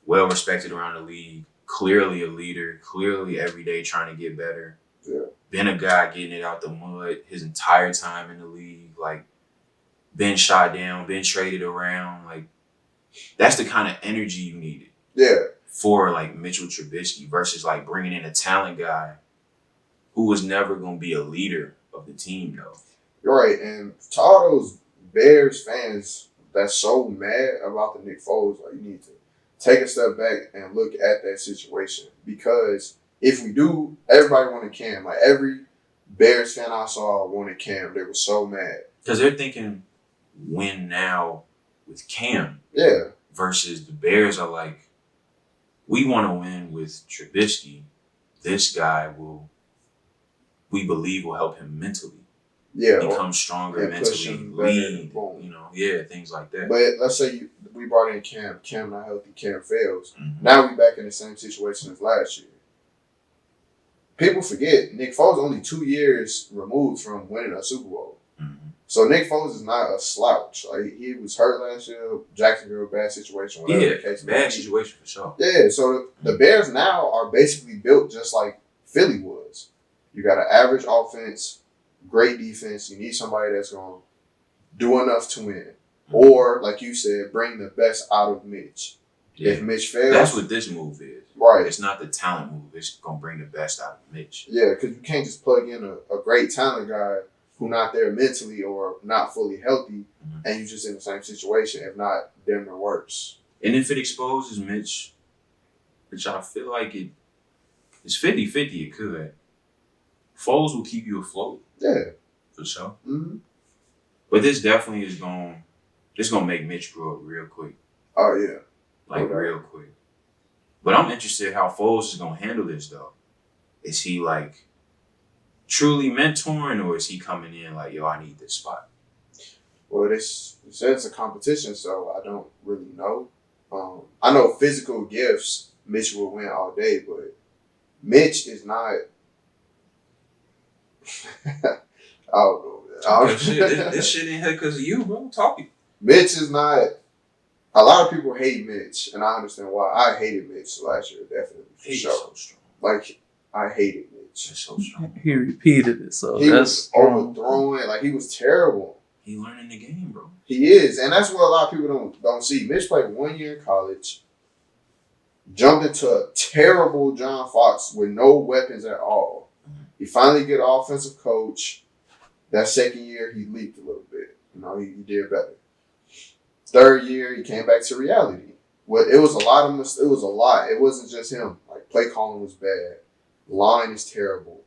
well respected around the league, clearly a leader, clearly every day trying to get better. Yeah. Been a guy getting it out the mud his entire time in the league, like been shot down, been traded around. Like, that's the kind of energy you needed. Yeah. For like Mitchell Trubisky versus like bringing in a talent guy who was never going to be a leader of the team, though. You're right. And to all those Bears fans that's so mad about the Nick Foles, like, you need to take a step back and look at that situation. Because if we do, everybody wanted Cam. Like, every Bears fan I saw wanted Cam. They were so mad. Because they're thinking win now with Cam. Yeah. Versus the Bears are like, we want to win with Trubisky. This guy we believe will help him mentally. become stronger mentally, lead, things like that. But let's say we brought in Cam not healthy, Cam fails. Mm-hmm. Now we back in the same situation as last year. People forget Nick Foles only 2 years removed from winning a Super Bowl. Mm-hmm. So Nick Foles is not a slouch. Like, he was hurt last year, Jacksonville, bad situation, whatever the case may be. Bad situation for sure. Yeah, so the Bears now are basically built just like Philly was. You got an average offense, great defense. You need somebody that's going to do enough to win. Mm-hmm. Or, like you said, bring the best out of Mitch. Yeah. If Mitch fails... That's what this move is. Right. It's not the talent move. It's going to bring the best out of Mitch. Yeah, because you can't just plug in a great talent guy who not there mentally or not fully healthy, mm-hmm. and you just in the same situation, if not damn near worse. And if it exposes Mitch, which I feel like it's 50-50, it could. Foles will keep you afloat. Yeah. For sure. Mm-hmm. But this definitely is going to make Mitch grow up real quick. Oh, yeah. Like, real quick. But I'm interested how Foles is going to handle this, though. Is he, like, truly mentoring, or is he coming in like, yo, I need this spot? Well, it says a competition, so I don't really know. I know physical gifts, Mitch will win all day, but Mitch is not... I don't know. This shit ain't here because of you, bro. Talking. Mitch is not... A lot of people hate Mitch, and I understand why. I hated Mitch last year, definitely. For sure. So strong. Like, I hated Mitch. That's so strong. He repeated it, so he was overthrowing. Like, he was terrible. He learning the game, bro. He is, and that's what a lot of people don't see. Mitch played 1 year in college, jumped into a terrible John Fox with no weapons at all. Mm-hmm. He finally get an offensive coach. That second year, he leaped a little bit. You know, he did better. Third year, he came back to reality. Well, it was a lot. It wasn't just him. Like, play calling was bad. Line is terrible.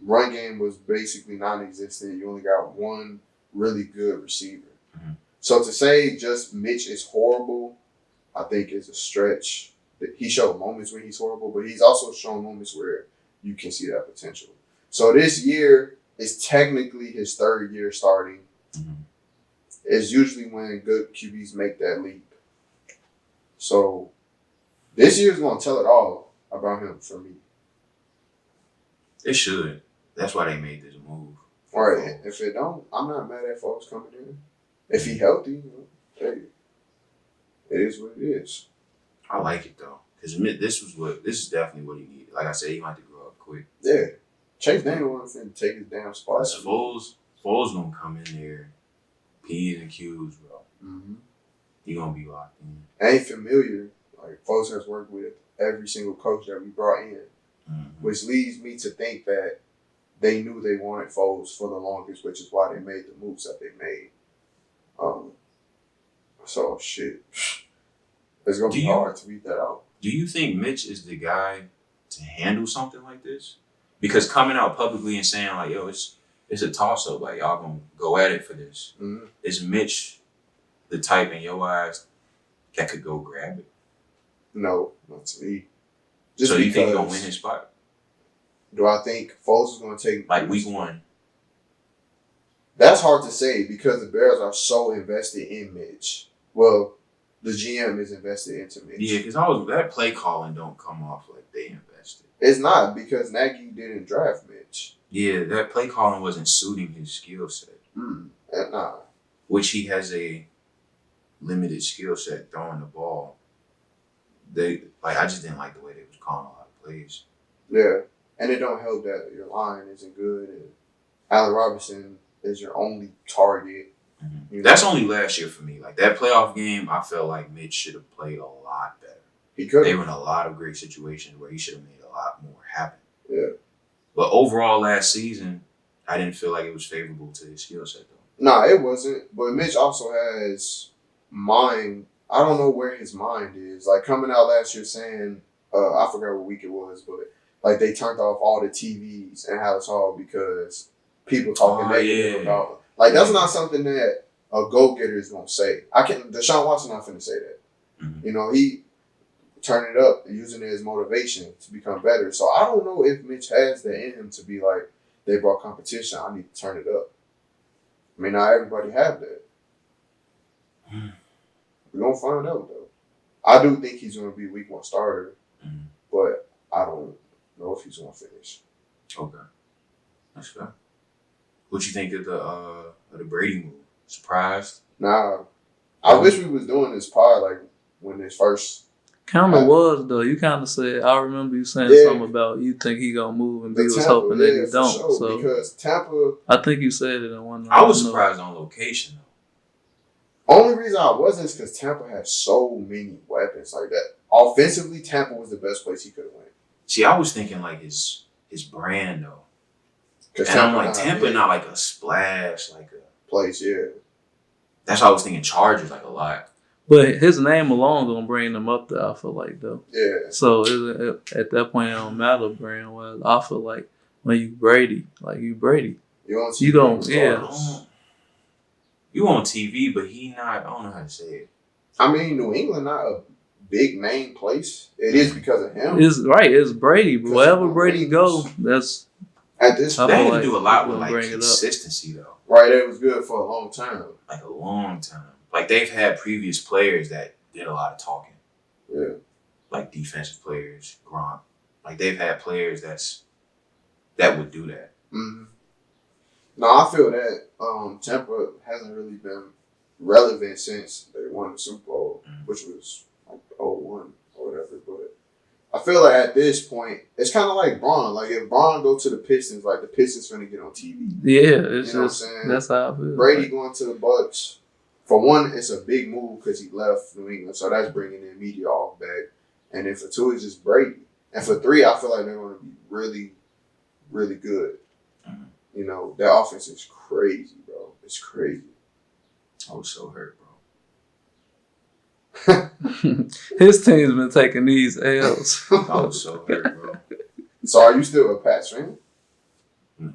Run game was basically non-existent. You only got one really good receiver. Mm-hmm. So to say just Mitch is horrible, I think is a stretch. He showed moments when he's horrible, but he's also shown moments where you can see that potential. So this year is technically his third year starting. Mm-hmm. It's usually when good QBs make that leap. So this year is going to tell it all about him for me. It should. That's why they made this move. All right. If it don't, I'm not mad at folks coming in. If he healthy, hey, it is what it is. I like it though, because this is definitely what he needed. Like I said, he wanted to grow up quick. Yeah. Chase Daniel wanted to take his damn spot. Foles gonna come in there, P's and Q's, bro. Mm-hmm. He gonna be locked in. Ain't familiar. Like, Foles has worked with every single coach that we brought in, mm-hmm. which leads me to think that they knew they wanted Foles for the longest, which is why they made the moves that they made. So shit, it's gonna be hard to read that out. Do you think Mitch is the guy to handle something like this? Because coming out publicly and saying like, yo, it's a toss up, like y'all gonna go at it for this. Mm-hmm. Is Mitch the type in your eyes that could go grab it? No, not to me. Just so you think he's gonna win his spot? Do I think Foles is gonna take like week one? That's hard to say because the Bears are so invested in Mitch. Well, the GM is invested into Mitch. Yeah, because that play calling don't come off like they invested. It's not because Nagy didn't draft Mitch. Yeah, that play calling wasn't suiting his skill set. Nah. Which he has a limited skill set throwing the ball. I just didn't like the way they was calling a lot of plays. Yeah, and it don't help that your line isn't good and Allen Robinson is your only target. Mm-hmm. You know? That's only last year for me. Like, that playoff game, I felt like Mitch should have played a lot better. He could. They were in a lot of great situations where he should have made a lot more happen. Yeah. But overall, last season, I didn't feel like it was favorable to his skill set, though. Nah, it wasn't. But Mitch also has mind. I don't know where his mind is. Like, coming out last year saying, I forgot what week it was, but like they turned off all the TVs and Hallis Hall because people talking negative about. Like, that's not something that a go-getter is gonna say. Deshaun Watson not finna say that. Mm-hmm. You know, he turning it up, using it as motivation to become better. So I don't know if Mitch has that in him to be like, they brought competition, I need to turn it up. I mean, not everybody have that. We're going to find out, though. I do think he's going to be week 1 starter, but I don't know if he's going to finish. Okay. That's fair. What you think of the Brady move? Surprised? Nah. I wish we was doing this pod like when this first. Kind of was though. You kind of said. I remember you saying something about you think he gonna move, and we was hoping that he don't. Sure, so because Tampa, I think you said it in one. I was surprised on location though. Only reason I wasn't is because Tampa had so many weapons like that. Offensively, Tampa was the best place he could have went. See, I was thinking like his brand though. And I'm like, Tampa not like a splash, like a place, yeah. That's why I was thinking Chargers like a lot. But his name alone gonna bring them up there, I feel like, though. Yeah. So at that point, it don't matter brand wise. I feel like when you Brady, You don't, yeah. You on TV, but he not, I don't know how to say it. I mean, New England not a big name place. It is because of him. It's Brady. But wherever Brady goes, that's... At this point, they had to do a lot with like consistency, though. Right, it was good for a long time. Like a long time. Like they've had previous players that did a lot of talking. Yeah. Like defensive players, Gronk. Like they've had players that would do that. Mm-hmm. No, I feel that Tampa hasn't really been relevant since they won the Super Bowl, which was like 0-1 or whatever. But I feel like at this point, it's kind of like Braun. Like if Braun go to the Pistons, like the Pistons finna get on TV. Yeah, it's you know what I'm saying? That's how I feel. Brady going to the Bucks. For one, it's a big move because he left New England, so that's bringing in media off back. And then for 2, it's just Brady. And for 3, I feel like they're going to be really, really good. Mm-hmm. You know, their offense is crazy, bro. It's crazy. I was so hurt, bro. His team's been taking these L's. I was so hurt, bro. So are you still a Pats fan? No.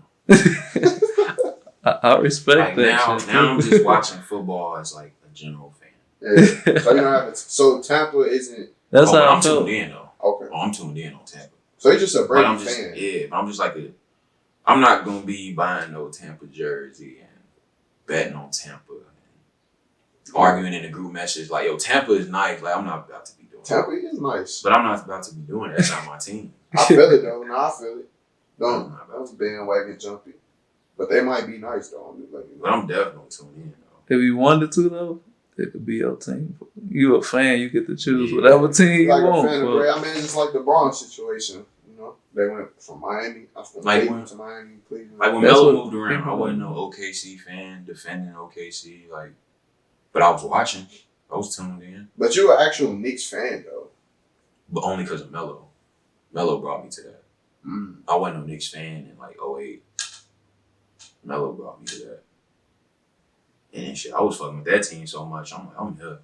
I respect like that. Now I'm just watching football as like a general fan. Yeah. So you don't have so Tampa isn't. That's how I'm tuned in though. Okay. Oh, I'm tuned in on Tampa. So you're just a Brady fan. Yeah, but I'm just like I'm not gonna be buying no Tampa jersey and betting on Tampa and arguing in the group message like, yo, Tampa is nice. Like I'm not about to be doing Tampa is nice. But I'm not about to be doing that. That's not my team. I feel it though. No, I feel it. Don't bandwagon jumpy. But they might be nice though. But I'm definitely tuned in though. If you wanted to though, it could be your team. You a fan, you get to choose whatever team you want. I mean, it's like the Braun situation. You know, they went from Miami, Cleveland to Miami, Cleveland. Like when Melo moved around, I wasn't no OKC fan defending OKC. Like, but I was watching. I was tuned in. But you're an actual Knicks fan though. But only because of Melo. Melo brought me to that. I wasn't no Knicks fan in like 2008. Melo brought me to that. And shit, I was fucking with that team so much. I'm like, I'm here.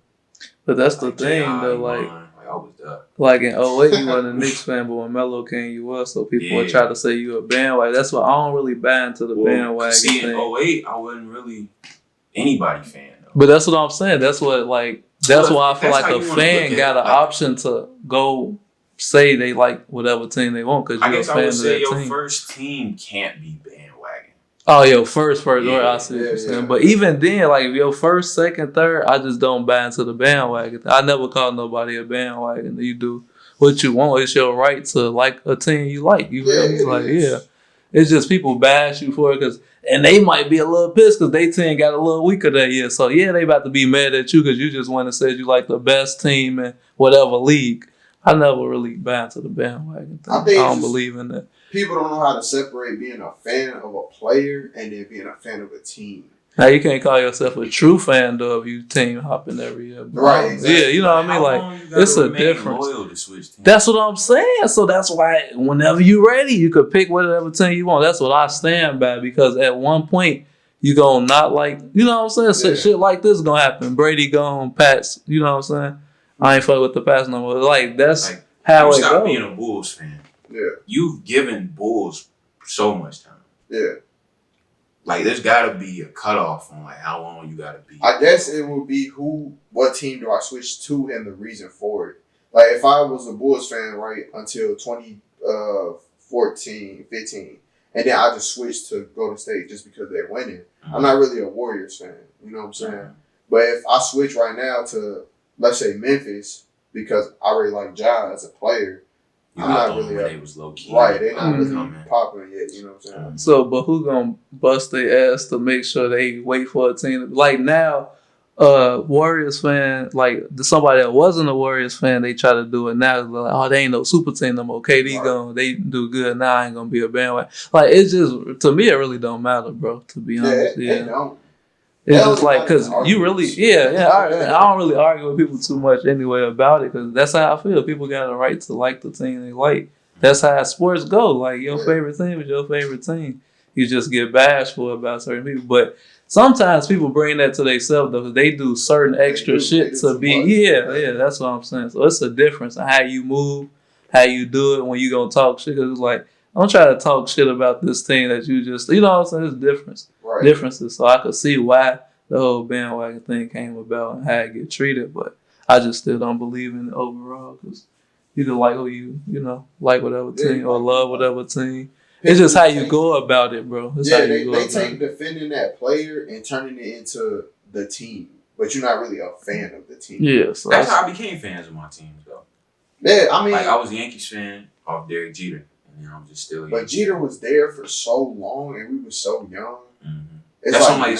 But that's the thing, though. Like I was there. Like in 2008, you wasn't a Knicks fan, but when Melo came, you was. So people would try to say you a bandwagon. That's why I don't really buy into the bandwagon see, thing. In 2008, I wasn't really anybody fan, though. But that's what I'm saying. That's what, like, that's why I feel like a fan got an option to go say they like whatever team they want because you're a fan of that team. Your first team can't be bandwagon. Oh, your first, or I see what you're saying. But even then, like, if your first, second, third, I just don't buy into the bandwagon. I never call nobody a bandwagon. You do what you want. It's your right to like a team you like. You feel me? Like, it's just people bash you for it and they might be a little pissed because they team got a little weaker that year. So, they about to be mad at you because you just went and said you like the best team in whatever league. I never really buy into the bandwagon thing. I don't believe in that. People don't know how to separate being a fan of a player and then being a fan of a team. Now, you can't call yourself a true fan, though, if you team hopping every year. Right, exactly. Yeah, you know what I mean? Like, it's a difference. That's what I'm saying. So that's why whenever you're ready, you could pick whatever team you want. That's what I stand by because at one point, you're going to not like, you know what I'm saying? Shit like this is going to happen. Brady gone, Pats, you know what I'm saying? I ain't fucking with the Pats no more. Like, that's how it goes. Stop being a Bulls fan. Yeah. You've given Bulls so much time. Yeah. Like, there's got to be a cutoff on, like, how long you got to be. I guess it would be what team do I switch to and the reason for it. Like, if I was a Bulls fan, right, until 2014, 15, and then I just switched to Golden State just because they're winning. I'm not really a Warriors fan. You know what I'm saying? But if I switch right now to, let's say, Memphis, because I really like Ja as a player, I'm not really they was low key. Right, they're not really popular yet. You know what I'm saying? So, but who gonna bust their ass to make sure they wait for a team? Like now, Warriors fan, like somebody that wasn't a Warriors fan, they try to do it now. Like, oh, they ain't no super team no more. KD gone, they do good now. I ain't gonna be a bandwagon. Like it's just to me, it really don't matter, bro. To be honest, It don't. It's just like, because you really, I don't really argue with people too much anyway about it, because that's how I feel. People got a right to like the team they like. That's how sports go. Like, your favorite team is your favorite team. You just get bashful about certain people. But sometimes people bring that to themselves, though, because they do certain extra shit to be, that's what I'm saying. So it's a difference in how you move, how you do it when you gonna talk shit, because it's like, don't try to talk shit about this team that you just, you know what I'm saying? There's differences. So I could see why the whole bandwagon thing came about and how it get treated, but I just still don't believe in it overall, because you can like who you like whatever team or love whatever team. It's just how you go about it, bro. They take defending that player and turning it into the team, but you're not really a fan of the team. Yeah, so that's how I became fans of my teams, though. Yeah, I mean, like I was a Yankees fan off Derek Jeter. You know, I'm just still. But Jeter was there for so long, and we were so young. Mm-hmm. It's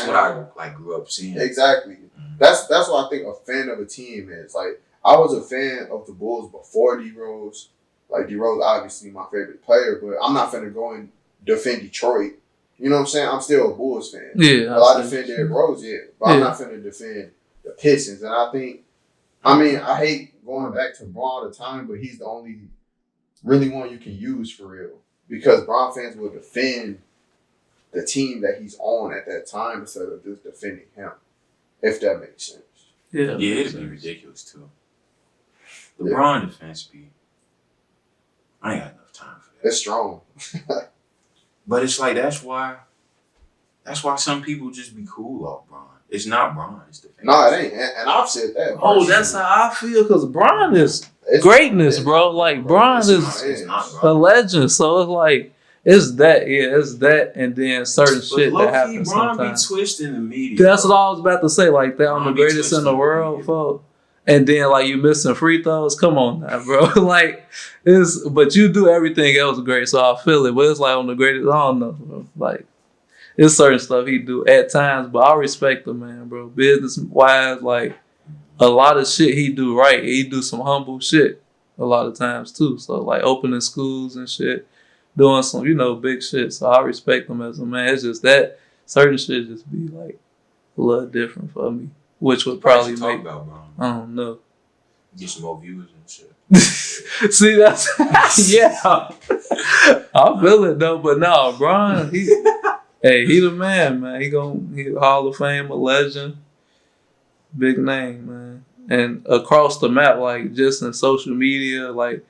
what I grew up seeing. Exactly. Mm-hmm. That's what I think a fan of a team is. Like I was a fan of the Bulls before D Rose. Like D Rose, obviously my favorite player, but I'm not finna go and defend Detroit. You know what I'm saying? I'm still a Bulls fan. Yeah. But I defend Derrick Rose, but I'm not finna defend the Pistons. And I hate going back to Bron all the time, but he's the only really one you can use for real, because Bron fans will defend the team that he's on at that time instead of just defending him, if that makes sense. Yeah, it'd be ridiculous too. The Bron defense I ain't got enough time for that. It's strong. But it's like that's why some people just be cool off Bron. It's not Bron, it's the fans. No, it ain't. And I've said that. Oh, that's how I feel, because Bron is greatness, bro. Like, Bron is a legend. So it's like, it's that, and then certain shit that happens sometimes. Bron be twisting the media. That's what I was about to say. Like, that I'm the greatest in the world, folks. And then, like, you missing free throws. Come on now, bro. Like, but you do everything else great, so I feel it. But it's like on the greatest, I don't know, bro. Like, it's certain stuff he do at times, but I respect the man, bro. Business-wise, like, a lot of shit he do right. He do some humble shit a lot of times, too. So, like, opening schools and shit, doing some, big shit. So, I respect him as a man. It's just that certain shit just be, like, a little different for me, which would probably make... I don't know. Get some more viewers and shit. See, that's... yeah. I feel it, though. But no, Bron, he the man, man. He Hall of Fame, a legend. Big name, man. And across the map, like, just in social media, like,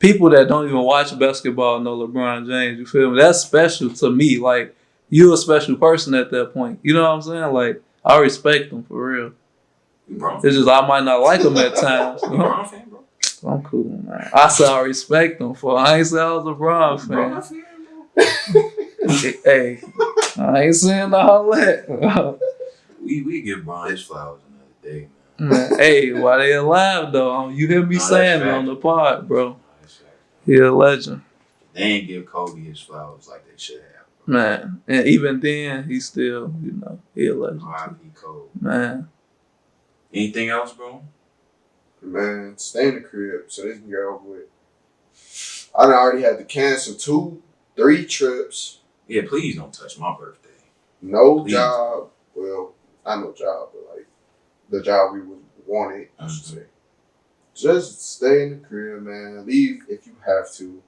people that don't even watch basketball know LeBron James, you feel me? That's special to me. Like, you a special person at that point. You know what I'm saying? Like, I respect him for real. It's just I might not like him at times. You know? Fan, bro. I'm cool, man. I said I respect him for. I ain't say I was a Bron fan. Hey, I ain't saying all that. We give Bron his flowers another day, man. Hey, while they alive though, you hear me saying it on the pod, bro. He a legend. They ain't give Kobe his flowers like they should have, bro. Man. And even then, he still, he a legend. R.I.P. Kobe. Man. Anything else, bro? Man, stay in the crib so this can get over with. I already had to cancel 2-3 trips. Yeah, please don't touch my birthday. No job. Well, not no job, but like the job we wanted, I should say. Just stay in the crib, man. Leave if you have to.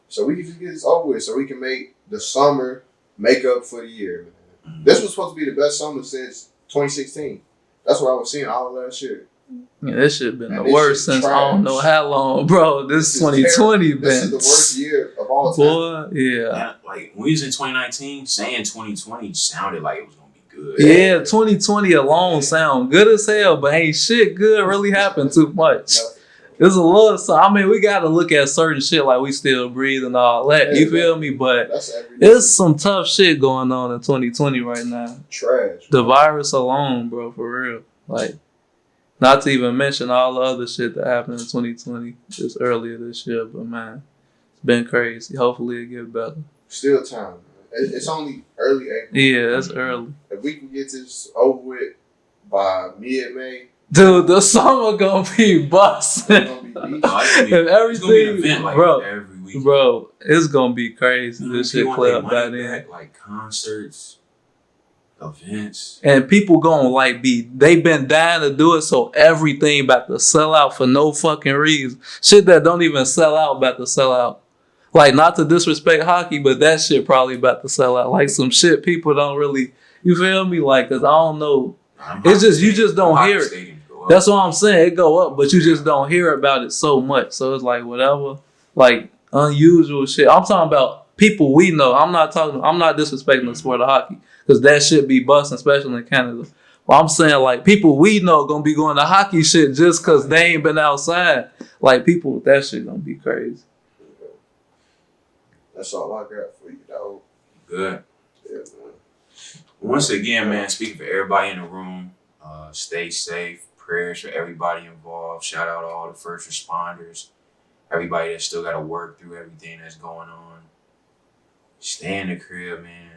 So we can just get this over with. So we can make the summer make up for the year, man. Mm-hmm. This was supposed to be the best summer since 2016. That's what I was seeing all last year. Yeah, this shit been the worst since I don't know how long, bro. This 2020 been. This is the worst year of all time. Boy, yeah. Like, when we was in 2019, saying 2020 sounded like it was going to be good. Yeah, 2020 alone sound good as hell, but ain't shit good really happened too much. It's a little. So I mean, we got to look at certain shit like we still breathe and all that. You feel me? But it's some tough shit going on in 2020 right now. Trash. The virus alone, bro, for real. Like, not to even mention all the other shit that happened in 2020 just earlier this year. But man, it's been crazy. Hopefully it get better. Still time. It's only early April. Yeah, it's early. If we can get this over with by mid-May. Dude, the summer gonna be busting. It's gonna be and everything, be an event, like, bro, every week. Bro, it's gonna be crazy. This shit clear up by then. Like concerts, events. And people gonna like they been dying to do it, so everything about to sell out for no fucking reason. Shit that don't even sell out about to sell out. Like, not to disrespect hockey, but that shit probably about to sell out. Like some shit people don't really, you feel me? Like, cause I don't know. It's just, you just don't hear it. That's what I'm saying. It go up, but you just don't hear about it so much. So it's like whatever, like unusual shit. I'm talking about people we know. I'm not disrespecting the sport of hockey because that shit be busting, especially in Canada. But I'm saying like people we know gonna be going to hockey shit just because they ain't been outside. Like people, that shit gonna be crazy. That's all I got for you, dog. Good. Yeah, man. Once again, man, speaking for everybody in the room, stay safe. Prayers for everybody involved. Shout out to all the first responders. Everybody that still got to work through everything that's going on. Stay in the crib, man.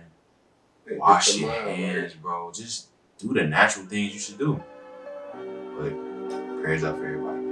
Wash your hands, bro. Just do the natural things you should do. But prayers up for everybody.